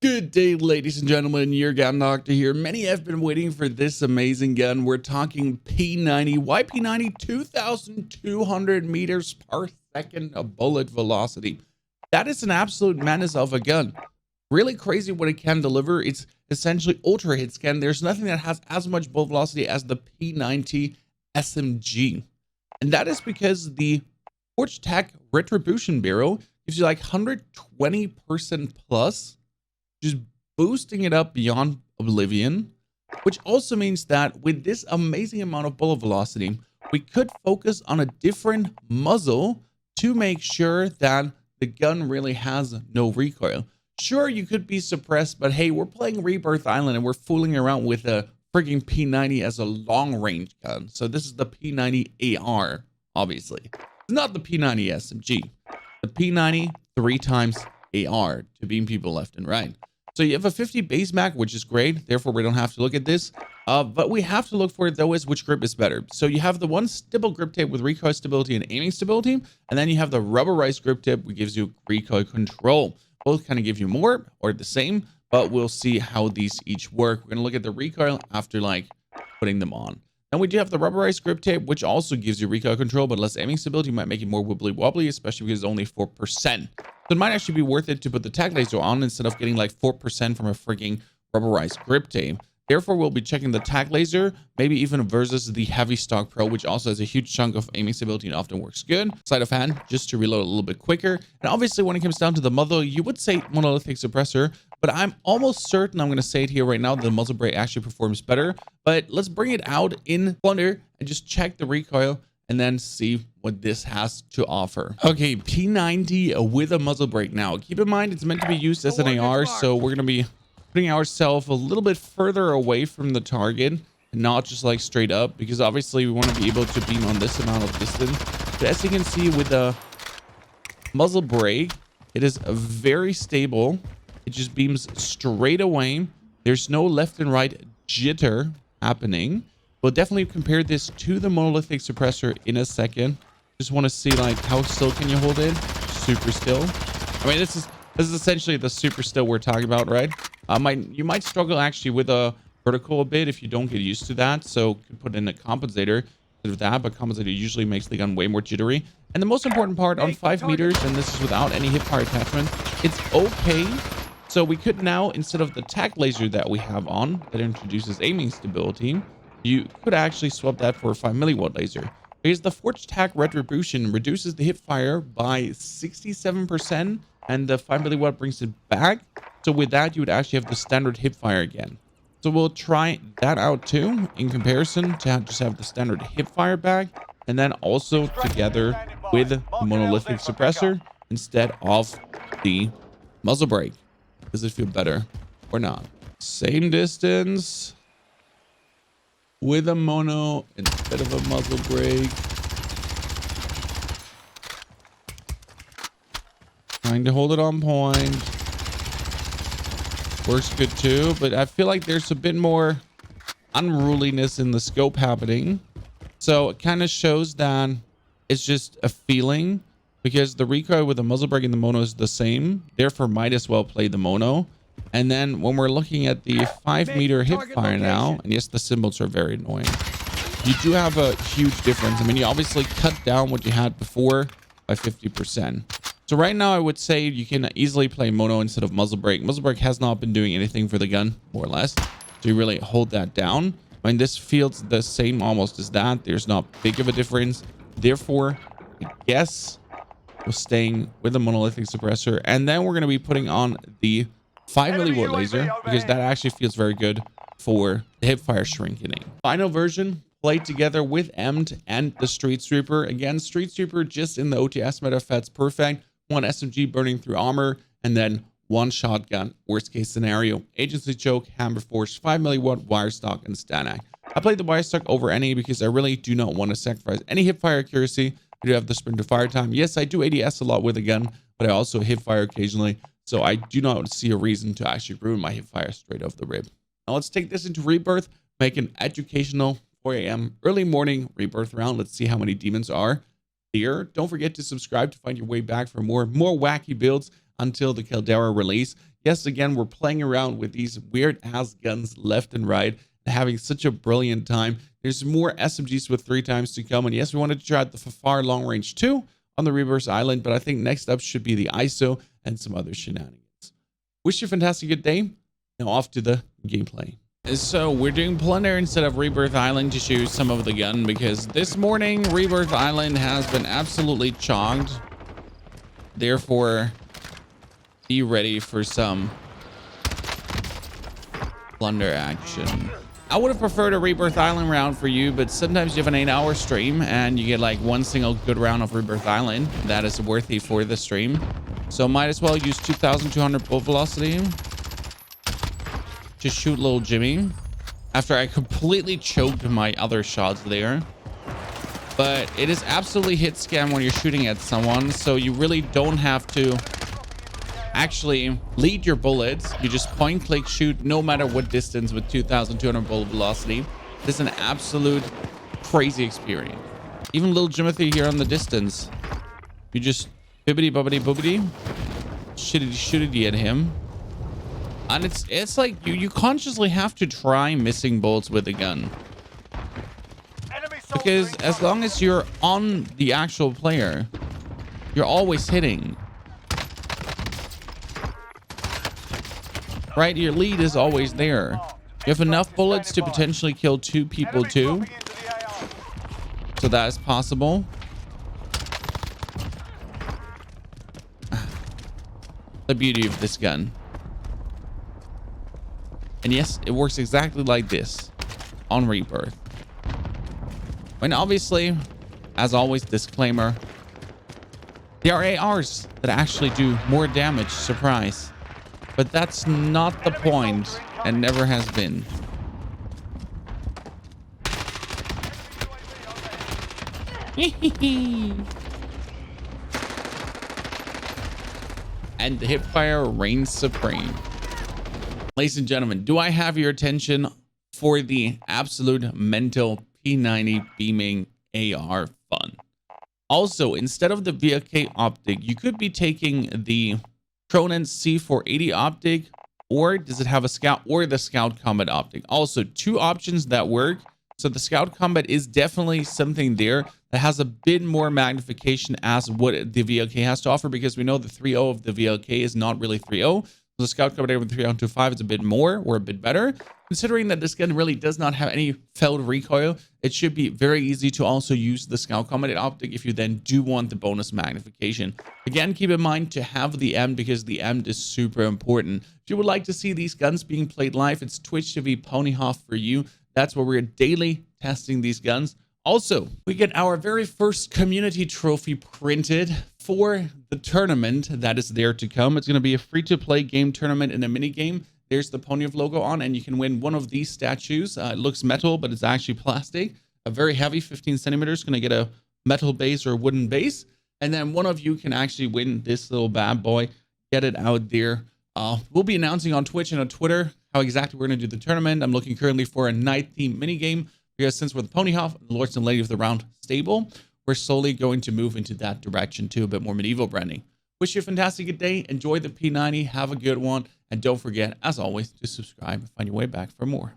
Good day, ladies and gentlemen. Your gun doctor here. Many have been waiting for this amazing gun. We're talking P90. Why P90? 2,200 meters per second of bullet velocity. That is an absolute menace of a gun. Really crazy what it can deliver. It's essentially ultra hit scan. There's nothing that has as much bullet velocity as the P90 SMG. And that is because the Forge Tech Retribution Barrel gives you like 120% plus, just boosting it up beyond oblivion, which also means that with this amazing amount of bullet velocity, we could focus on a different muzzle to make sure that the gun really has no recoil. Sure, you could be suppressed, but hey, we're playing Rebirth Island and we're fooling around with a frigging P90 as a long range gun. So this is the P90 AR, obviously. It's not the P90 SMG. The P90 3 times AR to beam people left and right. So you have a 50 base mag, which is great. Therefore, we don't have to look at this. But we have to look for it, though, is which grip is better. So you have the one stipple grip tip with recoil stability and aiming stability. And then you have the rubberized grip tip, which gives you recoil control. Both kind of give you more or the same, but we'll see how these each work. We're going to look at the recoil after like putting them on. Then we do have the rubberized grip tape, which also gives you recoil control, but less aiming stability. Might make it more wibbly wobbly, especially because it's only 4%. So it might actually be worth it to put the tag laser on instead of getting like 4% from a freaking rubberized grip tape. Therefore, we'll be checking the tag laser, maybe even versus the Heavy Stock Pro, which also has a huge chunk of aiming stability and often works good. Sleight of hand, just to reload a little bit quicker. And obviously, when it comes down to the muzzle, you would say monolithic suppressor, but I'm almost certain I'm going to say it here right now, the muzzle brake actually performs better. But let's bring it out in Plunder and just check the recoil and then see what this has to offer. Okay, P90 with a muzzle brake now. Keep in mind, it's meant to be used as an AR, so we're going to be putting ourselves a little bit further away from the target and not just like straight up, because obviously we want to be able to beam on this amount of distance. But as you can see with the muzzle brake, it is very stable. It just beams straight away. There's no left and right jitter happening. We'll definitely compare this to the monolithic suppressor in a second. Just want to see like how still can you hold it? Super still. I mean, this is essentially the super still we're talking about, right? You might struggle actually with a vertical a bit if you don't get used to that. So you can put in a compensator instead of that, but compensator usually makes the gun way more jittery. And the most important part on 5 meters, and this is without any hip fire attachment, it's okay. So we could now, instead of the tag laser that we have on that introduces aiming stability, you could actually swap that for a 5 milliwatt laser. Because the Forge Tech Retribution reduces the hip fire by 67%, and the 5 milliwatt brings it back. So with that, you would actually have the standard hip fire again. So we'll try that out too, in comparison to just have the standard hip fire back, and then also together with the monolithic suppressor instead of the muzzle brake. Does it feel better or not? Same distance with a mono instead of a muzzle brake. Trying to hold it on point. Works good too, but I feel like there's a bit more unruliness in the scope happening. So it kind of shows that it's just a feeling, because the recoil with the muzzle brake and the mono is the same. Therefore, might as well play the mono. And then when we're looking at the 5 meter hip fire now, and yes, the symbols are very annoying. You do have a huge difference. I mean, you obviously cut down what you had before by 50%. So right now, I would say you can easily play mono instead of muzzle brake. Muzzle brake has not been doing anything for the gun, more or less. So you really hold that down. I mean, this feels the same almost as that. There's not big of a difference. Therefore, I guess we're staying with the monolithic suppressor. And then we're going to be putting on the 5 milliwatt laser, because that actually feels very good for the hip fire shrinking. Final version played together with Emd and the Streetsweeper. Again, Streetsweeper just in the OTS meta fits perfect. 1 SMG burning through armor, and then 1 shotgun. Worst case scenario, agency choke, hammer force, 5 milliwatt, wire stock, and stanak. I played the wire stock over any because I really do not want to sacrifice any hip fire accuracy. I do have the sprint to fire time. Yes, I do ADS a lot with a gun, but I also hip fire occasionally. So I do not see a reason to actually ruin my hip fire straight off the rib. Now let's take this into Rebirth, make an educational 4 a.m. early morning Rebirth round. Let's see how many demons are here. Don't forget to subscribe to find your way back for more wacky builds until the Caldera release. Yes, again, we're playing around with these weird ass guns left and right and having such a brilliant time. There's more SMGs with 3 times to come. And yes, we wanted to try out the far long range too on the Rebirth Island, but I think next up should be the ISO and some other shenanigans. Wish you a fantastic good day. Now off to the gameplay. So we're doing Plunder instead of Rebirth Island to shoot some of the gun, because this morning Rebirth Island has been absolutely chogged. Therefore, be ready for some Plunder action. I would have preferred a Rebirth Island round for you, but sometimes you have an 8-hour stream and you get like one single good round of Rebirth Island that is worthy for the stream. So might as well use 2,200 bullet velocity to shoot little Jimmy after I completely choked my other shots there. But it is absolutely hit scam when you're shooting at someone, so you really don't have to actually lead your bullets. You just point click shoot no matter what distance with 2,200 bullet velocity. This is an absolute crazy experience. Even little Jimothy here on the distance, you just bibbity bobbity boobity shitty at him. And it's like you consciously have to try missing bullets with a gun, because as long as you're on the actual player, you're always hitting, right? Your lead is always there. You have enough bullets to potentially kill 2 people too, so that is possible. The beauty of this gun. And yes, it works exactly like this on Rebirth. And obviously, as always, disclaimer, there are ARs that actually do more damage, surprise. But that's not the point, and never has been. And the hipfire reigns supreme. Ladies and gentlemen, do I have your attention for the absolute mental P90 beaming AR fun? Also, instead of the VLK optic, you could be taking the Cronen C480 optic, or does it have a scout or the Scout Combat optic? Also, 2 options that work. So the Scout Combat is definitely something there that has a bit more magnification as what the VLK has to offer, because we know the 3.0 of the VLK is not really 3.0. The Scout Combat with 3.25 is a bit more or a bit better. Considering that this gun really does not have any failed recoil, it should be very easy to also use the Scout Combat optic if you then do want the bonus magnification. Again, keep in mind to have the M, because the M is super important. If you would like to see these guns being played live, it's Twitch TV Ponyhof for you. That's where we're daily testing these guns. Also, we get our very first community trophy printed for the tournament that is there to come. It's going to be a free-to-play game tournament in a mini game. There's the Ponyhof logo on, and you can win one of these statues. It looks metal, but it's actually plastic. A very heavy 15 centimeters. Going to get a metal base or a wooden base. And then one of you can actually win this little bad boy. Get it out there. We'll be announcing on Twitch and on Twitter how exactly we're going to do the tournament. I'm looking currently for a night theme mini game, because since we're the Ponyhof, the Lords and Ladies of the Round stable, we're slowly going to move into that direction too, a bit more medieval branding. Wish you a fantastic good day. Enjoy the P90. Have a good one. And don't forget, as always, to subscribe and find your way back for more.